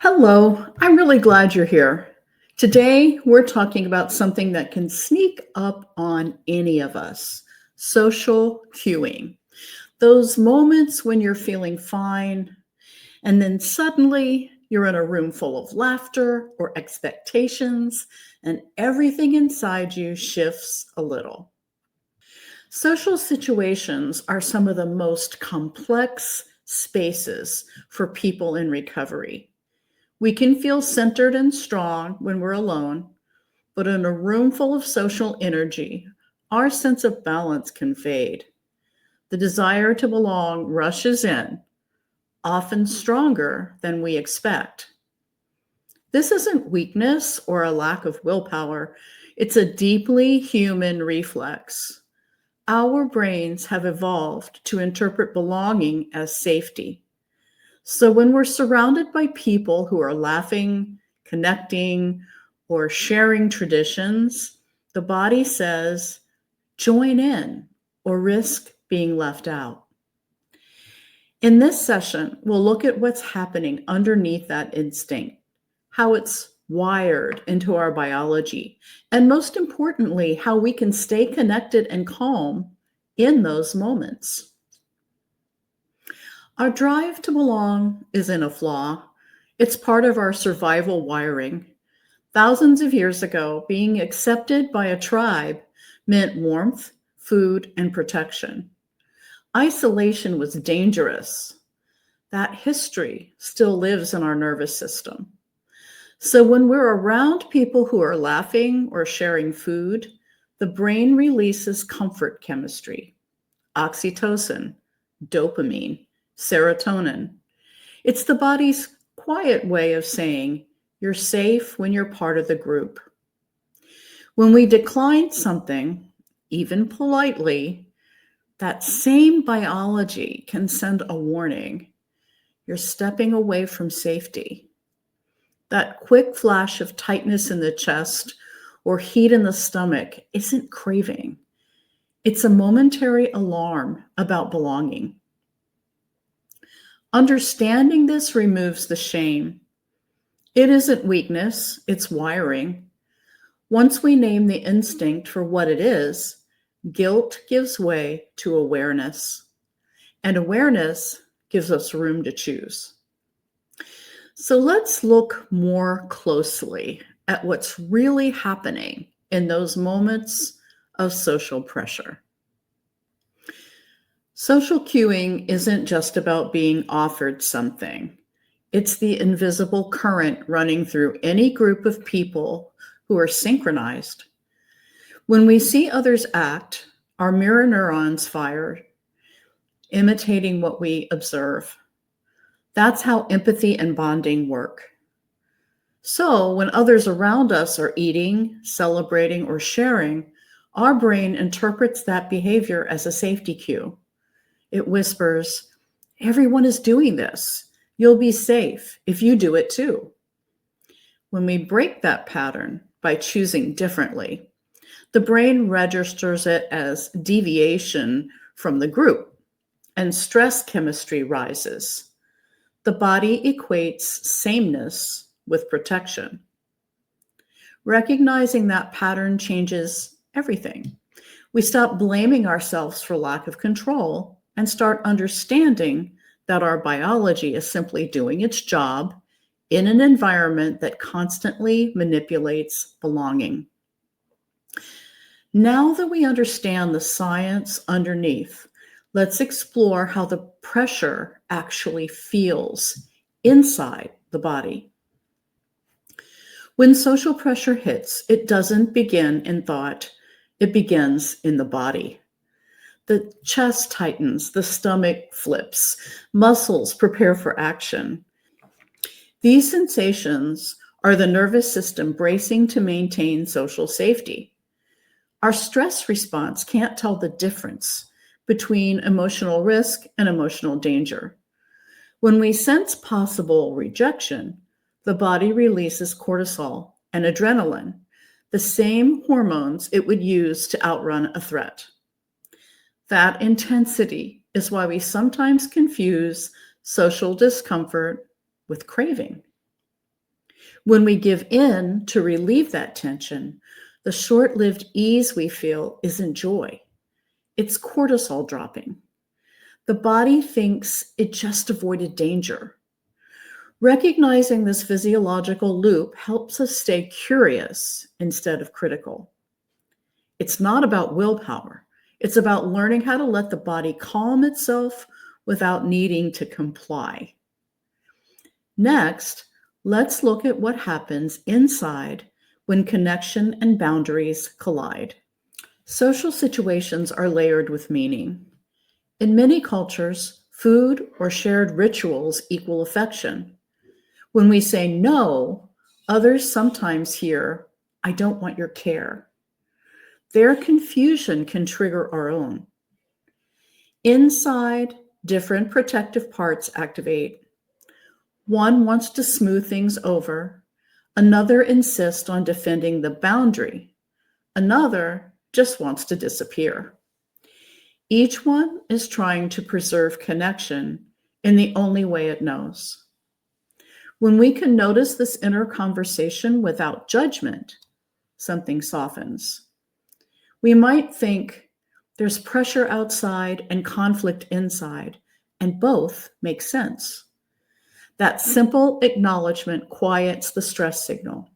Hello, I'm really glad you're here. Today, we're talking about something that can sneak up on any of us: social cueing. Those moments when you're feeling fine, and then suddenly you're in a room full of laughter or expectations, and everything inside you shifts a little. Social situations are some of the most complex spaces for people in recovery. We can feel centered and strong when we're alone, but in a room full of social energy, our sense of balance can fade. The desire to belong rushes in, often stronger than we expect. This isn't weakness or a lack of willpower, it's a deeply human reflex. Our brains have evolved to interpret belonging as safety. So when we're surrounded by people who are laughing, connecting, or sharing traditions, the body says, join in or risk being left out. In this session, we'll look at what's happening underneath that instinct, how it's wired into our biology, and most importantly, how we can stay connected and calm in those moments. Our drive to belong isn't a flaw. It's part of our survival wiring. Thousands of years ago, being accepted by a tribe meant warmth, food, and protection. Isolation was dangerous. That history still lives in our nervous system. So when we're around people who are laughing or sharing food, the brain releases comfort chemistry: oxytocin, dopamine, serotonin. It's the body's quiet way of saying you're safe when you're part of the group. When we decline something, even politely, that same biology can send a warning. You're stepping away from safety. That quick flash of tightness in the chest or heat in the stomach isn't craving. It's a momentary alarm about belonging. Understanding this removes the shame. It isn't weakness, it's wiring. Once we name the instinct for what it is, guilt gives way to awareness, and awareness gives us room to choose. So let's look more closely at what's really happening in those moments of social pressure. Social cueing isn't just about being offered something. It's the invisible current running through any group of people who are synchronized. When we see others act, our mirror neurons fire, imitating what we observe. That's how empathy and bonding work. So when others around us are eating, celebrating, or sharing, our brain interprets that behavior as a safety cue. It whispers, everyone is doing this. You'll be safe if you do it too. When we break that pattern by choosing differently, the brain registers it as deviation from the group, and stress chemistry rises. The body equates sameness with protection. Recognizing that pattern changes everything. We stop blaming ourselves for lack of control and start understanding that our biology is simply doing its job in an environment that constantly manipulates belonging. Now that we understand the science underneath, let's explore how the pressure actually feels inside the body. When social pressure hits, it doesn't begin in thought, it begins in the body. The chest tightens, the stomach flips, muscles prepare for action. These sensations are the nervous system bracing to maintain social safety. Our stress response can't tell the difference between emotional risk and emotional danger. When we sense possible rejection, the body releases cortisol and adrenaline, the same hormones it would use to outrun a threat. That intensity is why we sometimes confuse social discomfort with craving. When we give in to relieve that tension, the short lived ease we feel isn't joy, it's cortisol dropping. The body thinks it just avoided danger. Recognizing this physiological loop helps us stay curious instead of critical. It's not about willpower, it's about learning how to let the body calm itself without needing to comply. Next, let's look at what happens inside when connection and boundaries collide. Social situations are layered with meaning. In many cultures, food or shared rituals equal affection. When we say no, others sometimes hear, "I don't want your care." Their confusion can trigger our own. Inside, different protective parts activate. One wants to smooth things over, another insists on defending the boundary, another just wants to disappear. Each one is trying to preserve connection in the only way it knows. When we can notice this inner conversation without judgment, something softens. We might think there's pressure outside and conflict inside, and both make sense. That simple acknowledgement quiets the stress signal.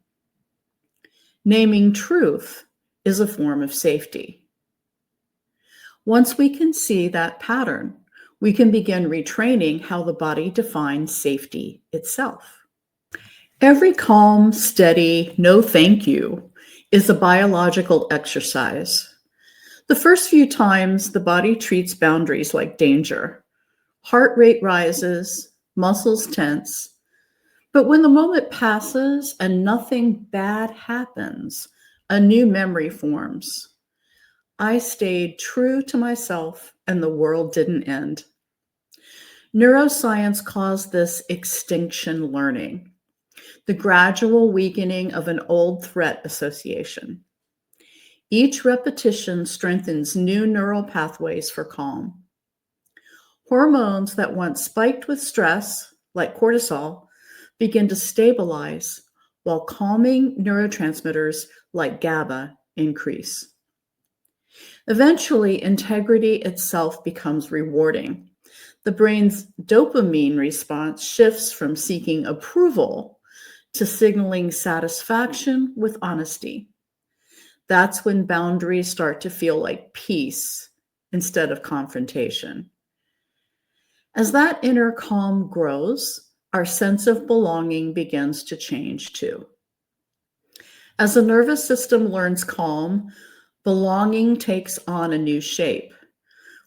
Naming truth is a form of safety. Once we can see that pattern, we can begin retraining how the body defines safety itself. Every calm, steady, no thank you is a biological exercise. The first few times, the body treats boundaries like danger. Heart rate rises, muscles tense. But when the moment passes and nothing bad happens, a new memory forms. I stayed true to myself and the world didn't end. Neuroscience calls this extinction learning, the gradual weakening of an old threat association. Each repetition strengthens new neural pathways for calm. Hormones that once spiked with stress, like cortisol, begin to stabilize, while calming neurotransmitters like GABA increase. Eventually, integrity itself becomes rewarding. The brain's dopamine response shifts from seeking approval to signaling satisfaction with honesty. That's when boundaries start to feel like peace instead of confrontation. As that inner calm grows, our sense of belonging begins to change too. As the nervous system learns calm, belonging takes on a new shape.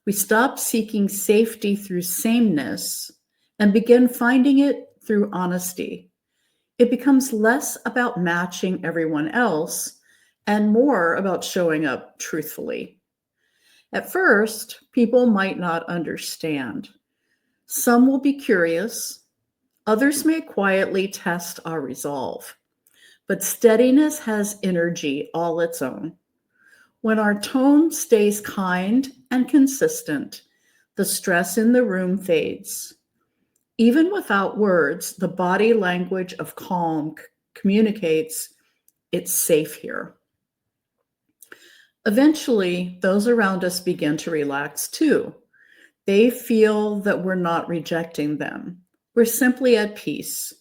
We stop seeking safety through sameness and begin finding it through honesty. It becomes less about matching everyone else and more about showing up truthfully. At first, people might not understand. Some will be curious. Others may quietly test our resolve. But steadiness has energy all its own. When our tone stays kind and consistent, the stress in the room fades. Even without words, the body language of calm communicates, "It's safe here." Eventually, those around us begin to relax too. They feel that we're not rejecting them. We're simply at peace.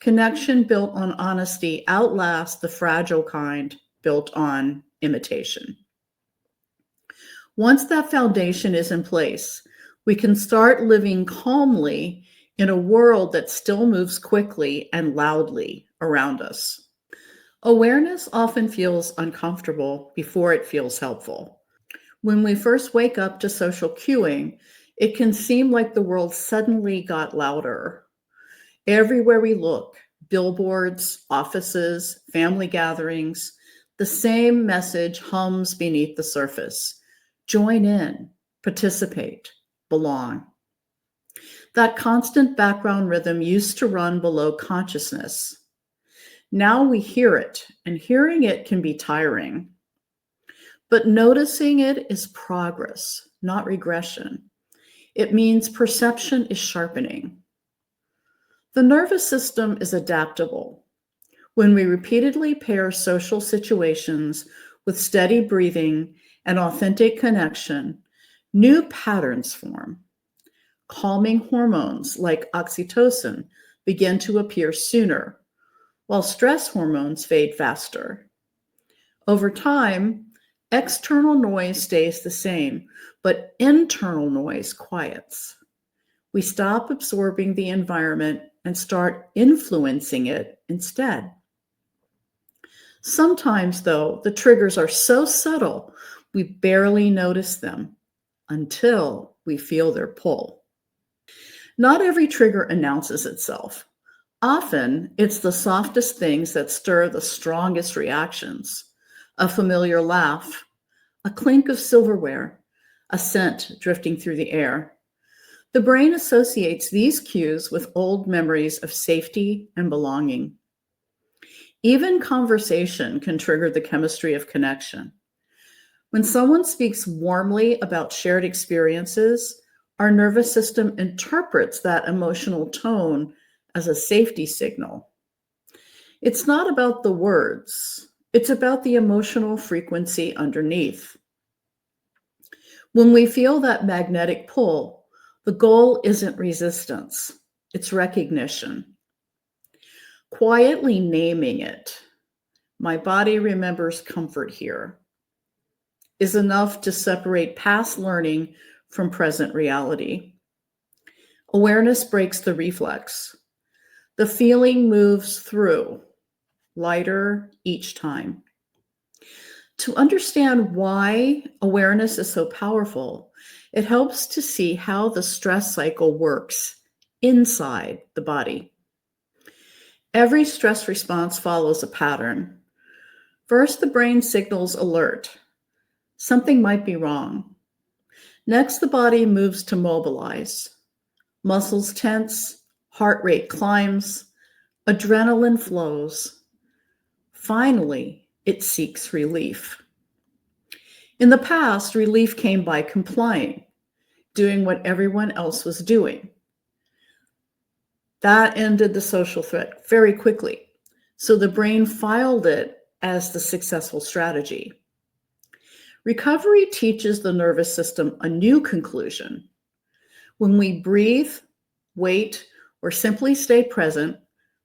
Connection built on honesty outlasts the fragile kind built on imitation. Once that foundation is in place, we can start living calmly in a world that still moves quickly and loudly around us. Awareness often feels uncomfortable before it feels helpful. When we first wake up to social cueing, it can seem like the world suddenly got louder. Everywhere we look, billboards, offices, family gatherings, the same message hums beneath the surface. Join in, participate, belong. That constant background rhythm used to run below consciousness. Now we hear it, and hearing it can be tiring. But noticing it is progress, not regression. It means perception is sharpening. The nervous system is adaptable. When we repeatedly pair social situations with steady breathing and authentic connection, new patterns form. Calming hormones like oxytocin begin to appear sooner, while stress hormones fade faster. Over time, external noise stays the same, but internal noise quiets. We stop absorbing the environment and start influencing it instead. Sometimes, though, the triggers are so subtle we barely notice them until we feel their pull. Not every trigger announces itself. Often, it's the softest things that stir the strongest reactions. A familiar laugh, a clink of silverware, a scent drifting through the air. The brain associates these cues with old memories of safety and belonging. Even conversation can trigger the chemistry of connection. When someone speaks warmly about shared experiences, our nervous system interprets that emotional tone as a safety signal. It's not about the words, it's about the emotional frequency underneath. When we feel that magnetic pull, the goal isn't resistance, it's recognition. Quietly naming it, my body remembers comfort here, is enough to separate past learning from present reality. Awareness breaks the reflex. The feeling moves through, lighter each time. To understand why awareness is so powerful, it helps to see how the stress cycle works inside the body. Every stress response follows a pattern. First, the brain signals alert. Something might be wrong. Next, the body moves to mobilize. Muscles tense, heart rate climbs, adrenaline flows. Finally, it seeks relief. In the past, relief came by complying, doing what everyone else was doing. That ended the social threat very quickly. So the brain filed it as the successful strategy. Recovery teaches the nervous system a new conclusion. When we breathe, wait, or simply stay present,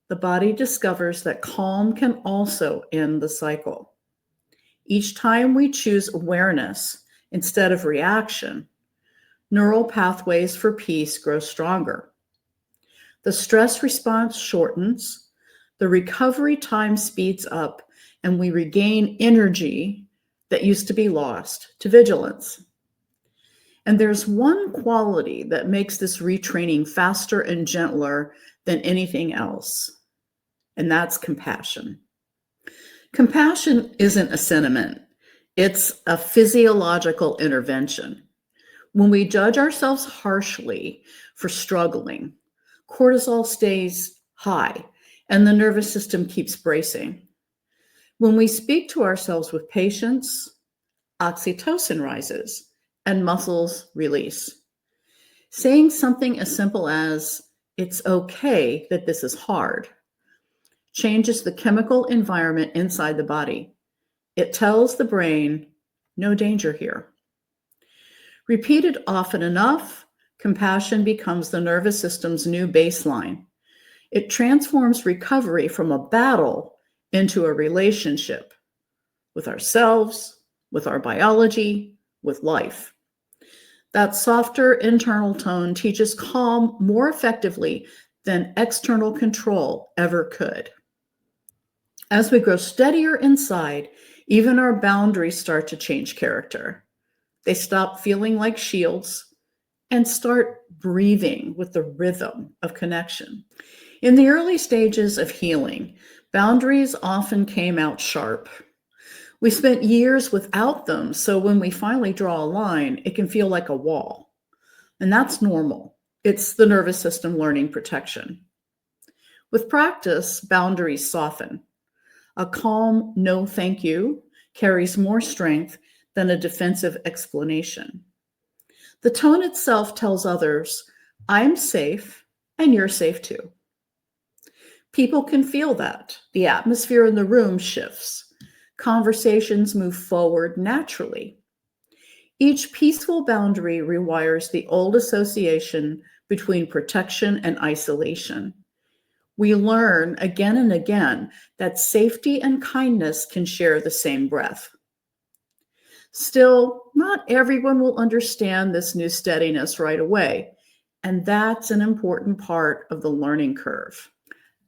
the body discovers that calm can also end the cycle. Each time we choose awareness instead of reaction, neural pathways for peace grow stronger. The stress response shortens, the recovery time speeds up, and we regain energy that used to be lost to vigilance. And there's one quality that makes this retraining faster and gentler than anything else, and that's compassion. Compassion isn't a sentiment, it's a physiological intervention. When we judge ourselves harshly for struggling, cortisol stays high and the nervous system keeps bracing. When we speak to ourselves with patience, oxytocin rises and muscles release. Saying something as simple as, "It's okay that this is hard," changes the chemical environment inside the body. It tells the brain, no danger here. Repeated often enough, compassion becomes the nervous system's new baseline. It transforms recovery from a battle into a relationship with ourselves, with our biology, with life. That softer internal tone teaches calm more effectively than external control ever could. As we grow steadier inside, even our boundaries start to change character. They stop feeling like shields and start breathing with the rhythm of connection. In the early stages of healing, boundaries often came out sharp. We spent years without them, so when we finally draw a line, it can feel like a wall. And that's normal. It's the nervous system learning protection. With practice, boundaries soften. A calm no thank you carries more strength than a defensive explanation. The tone itself tells others, I'm safe and you're safe too. People can feel that. The atmosphere in the room shifts. Conversations move forward naturally. Each peaceful boundary rewires the old association between protection and isolation. We learn again and again that safety and kindness can share the same breath. Still, not everyone will understand this new steadiness right away, and that's an important part of the learning curve.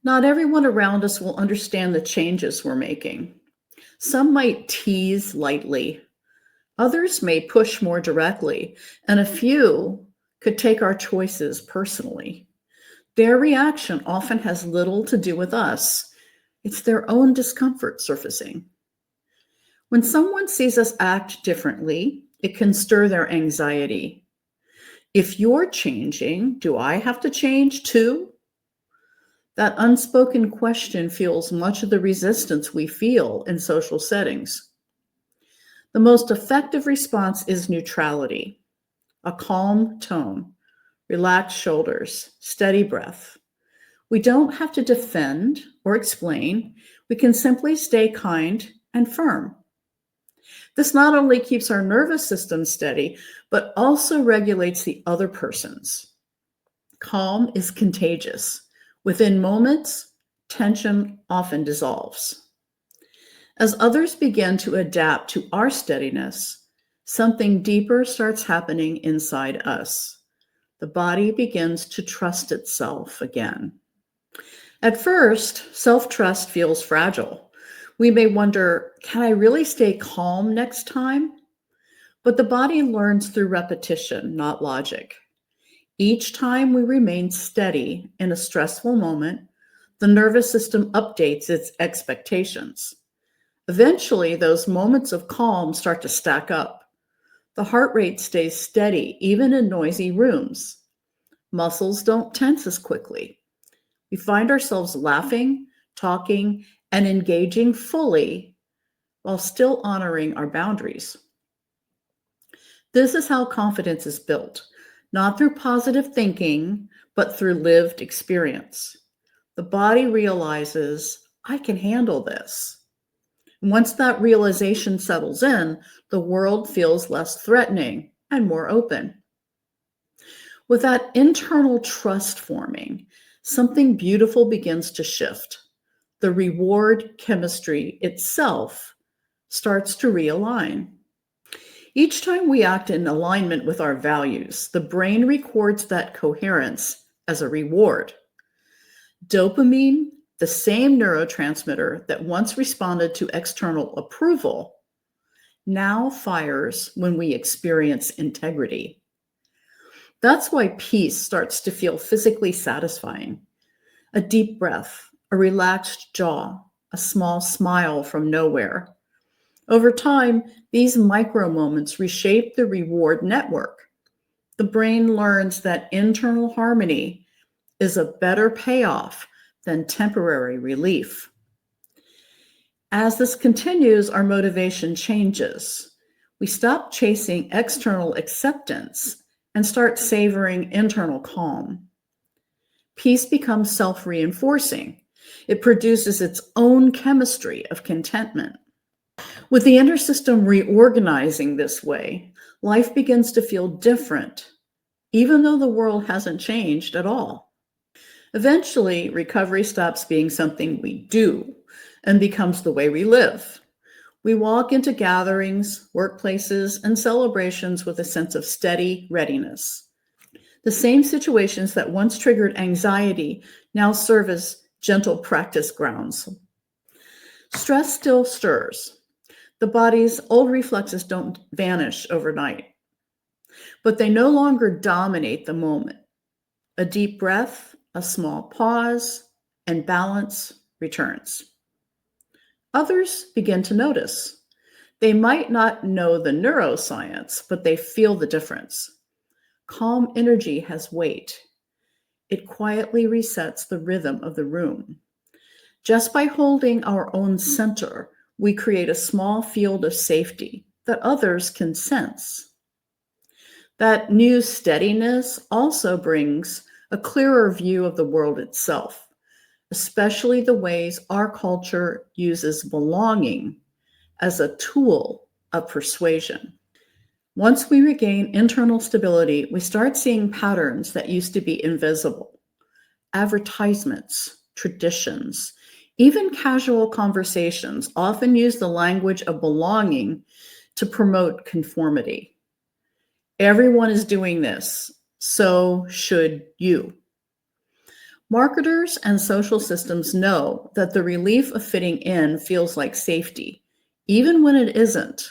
Not everyone around us will understand the changes we're making. Some might tease lightly, others may push more directly, and a few could take our choices personally. Their reaction often has little to do with us. It's their own discomfort surfacing. When someone sees us act differently, it can stir their anxiety. If you're changing, do I have to change too? That unspoken question fuels much of the resistance we feel in social settings. The most effective response is neutrality, a calm tone, relaxed shoulders, steady breath. We don't have to defend or explain. We can simply stay kind and firm. This not only keeps our nervous system steady, but also regulates the other person's. Calm is contagious. Within moments, tension often dissolves. As others begin to adapt to our steadiness, something deeper starts happening inside us. The body begins to trust itself again. At first, self-trust feels fragile. We may wonder, can I really stay calm next time? But the body learns through repetition, not logic. Each time we remain steady in a stressful moment, the nervous system updates its expectations. Eventually, those moments of calm start to stack up. The heart rate stays steady, even in noisy rooms. Muscles don't tense as quickly. We find ourselves laughing, talking, and engaging fully while still honoring our boundaries. This is how confidence is built, not through positive thinking, but through lived experience. The body realizes, I can handle this. Once that realization settles in, the world feels less threatening and more open. With that internal trust forming, something beautiful begins to shift. The reward chemistry itself starts to realign. Each time we act in alignment with our values, the brain records that coherence as a reward. Dopamine, the same neurotransmitter that once responded to external approval, now fires when we experience integrity. That's why peace starts to feel physically satisfying. A deep breath, a relaxed jaw, a small smile from nowhere. Over time, these micro moments reshape the reward network. The brain learns that internal harmony is a better payoff than temporary relief. As this continues, our motivation changes. We stop chasing external acceptance and start savoring internal calm. Peace becomes self-reinforcing. It produces its own chemistry of contentment. With the inner system reorganizing this way, life begins to feel different, even though the world hasn't changed at all. Eventually, recovery stops being something we do and becomes the way we live. We walk into gatherings, workplaces, and celebrations with a sense of steady readiness. The same situations that once triggered anxiety now serve as gentle practice grounds. Stress still stirs. The body's old reflexes don't vanish overnight, but they no longer dominate the moment. A deep breath, a small pause, and balance returns. Others begin to notice. They might not know the neuroscience, but they feel the difference. Calm energy has weight. It quietly resets the rhythm of the room. Just by holding our own center, we create a small field of safety that others can sense. That new steadiness also brings a clearer view of the world itself. especially the ways our culture uses belonging as a tool of persuasion. Once we regain internal stability, we start seeing patterns that used to be invisible. Advertisements, traditions, even casual conversations often use the language of belonging to promote conformity. Everyone is doing this, so should you. Marketers and social systems know that the relief of fitting in feels like safety, even when it isn't.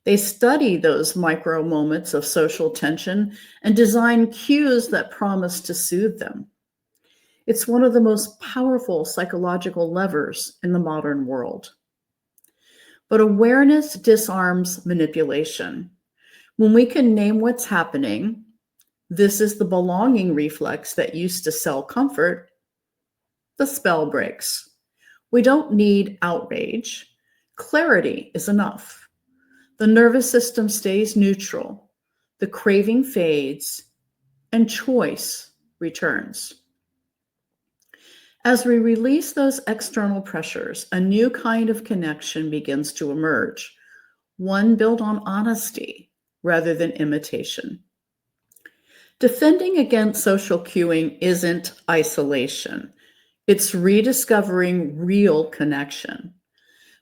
They study those micro moments of social tension and design cues that promise to soothe them. It's one of the most powerful psychological levers in the modern world. But awareness disarms manipulation. When we can name what's happening, this is the belonging reflex that used to sell comfort, the spell breaks. We don't need outrage. Clarity is enough. The nervous system stays neutral. The craving fades, and choice returns. As we release those external pressures, a new kind of connection begins to emerge, one built on honesty rather than imitation. Defending against social cueing isn't isolation. It's rediscovering real connection.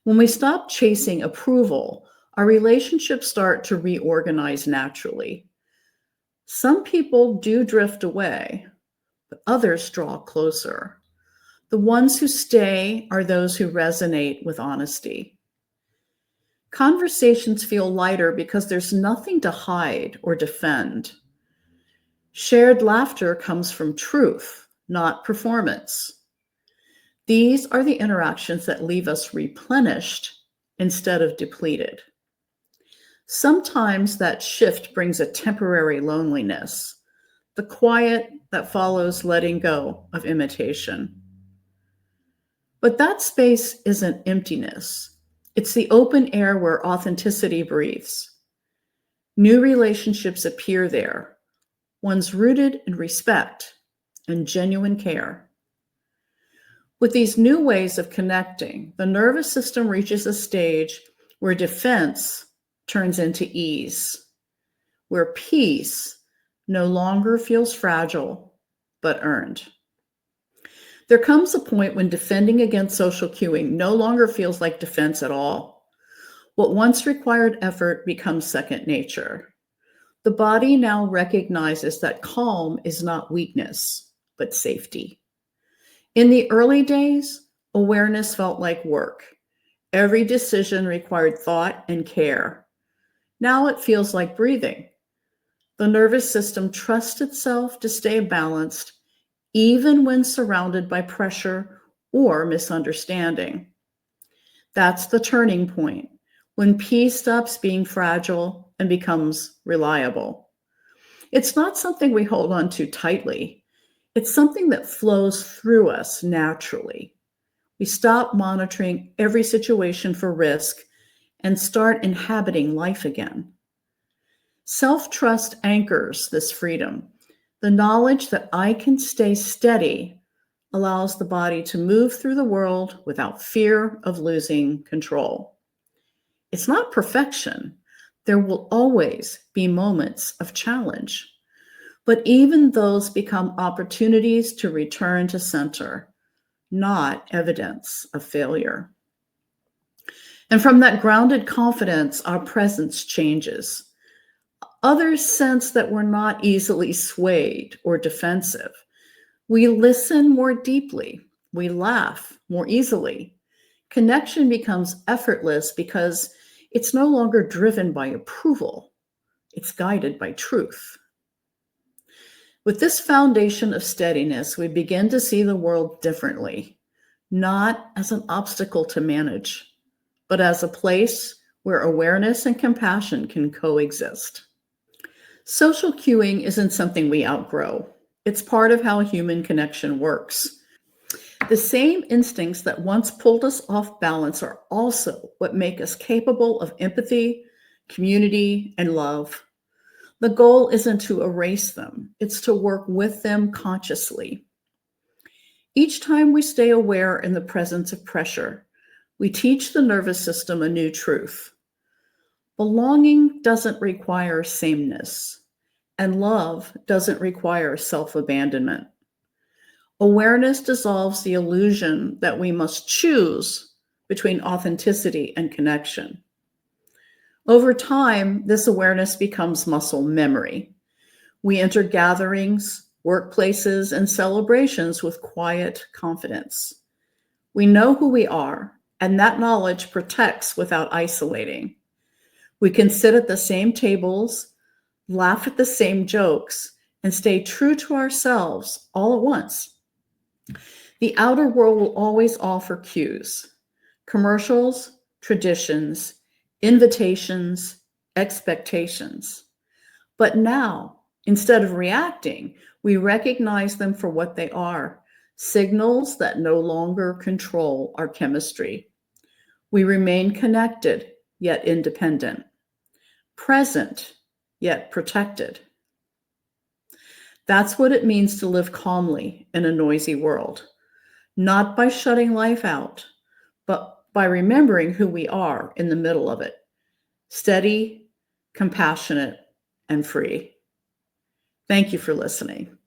When we stop chasing approval, our relationships start to reorganize naturally. Some people do drift away, but others draw closer. The ones who stay are those who resonate with honesty. Conversations feel lighter because there's nothing to hide or defend. Shared laughter comes from truth, not performance. These are the interactions that leave us replenished instead of depleted. Sometimes that shift brings a temporary loneliness, the quiet that follows letting go of imitation. But that space isn't emptiness. It's the open air where authenticity breathes. New relationships appear there, ones rooted in respect and genuine care. With these new ways of connecting, the nervous system reaches a stage where defense turns into ease, where peace no longer feels fragile, but earned. There comes a point when defending against social cueing no longer feels like defense at all. What once required effort becomes second nature. The body now recognizes that calm is not weakness, but safety. In the early days, awareness felt like work. Every decision required thought and care. Now it feels like breathing. The nervous system trusts itself to stay balanced, even when surrounded by pressure or misunderstanding. That's the turning point, when peace stops being fragile and becomes reliable. It's not something we hold on to tightly. It's something that flows through us naturally. We stop monitoring every situation for risk and start inhabiting life again. Self-trust anchors this freedom. The knowledge that I can stay steady allows the body to move through the world without fear of losing control. It's not perfection. There will always be moments of challenge, but even those become opportunities to return to center, not evidence of failure. And from that grounded confidence, our presence changes. Others sense that we're not easily swayed or defensive. We listen more deeply. We laugh more easily. Connection becomes effortless because it's no longer driven by approval. It's guided by truth. With this foundation of steadiness, we begin to see the world differently, not as an obstacle to manage, but as a place where awareness and compassion can coexist. Social cueing isn't something we outgrow. It's part of how human connection works. The same instincts that once pulled us off balance are also what make us capable of empathy, community, and love. The goal isn't to erase them, it's to work with them consciously. Each time we stay aware in the presence of pressure, we teach the nervous system a new truth. Belonging doesn't require sameness, and love doesn't require self-abandonment. Awareness dissolves the illusion that we must choose between authenticity and connection. Over time, this awareness becomes muscle memory. We enter gatherings, workplaces, and celebrations with quiet confidence. We know who we are, and that knowledge protects without isolating. We can sit at the same tables, laugh at the same jokes, and stay true to ourselves all at once. The outer world will always offer cues: commercials, traditions, invitations, expectations. But now, instead of reacting, we recognize them for what they are: signals that no longer control our chemistry. We remain connected, yet independent, present, yet protected. That's what it means to live calmly in a noisy world, not by shutting life out, but by remembering who we are in the middle of it: steady, compassionate, and free. Thank you for listening.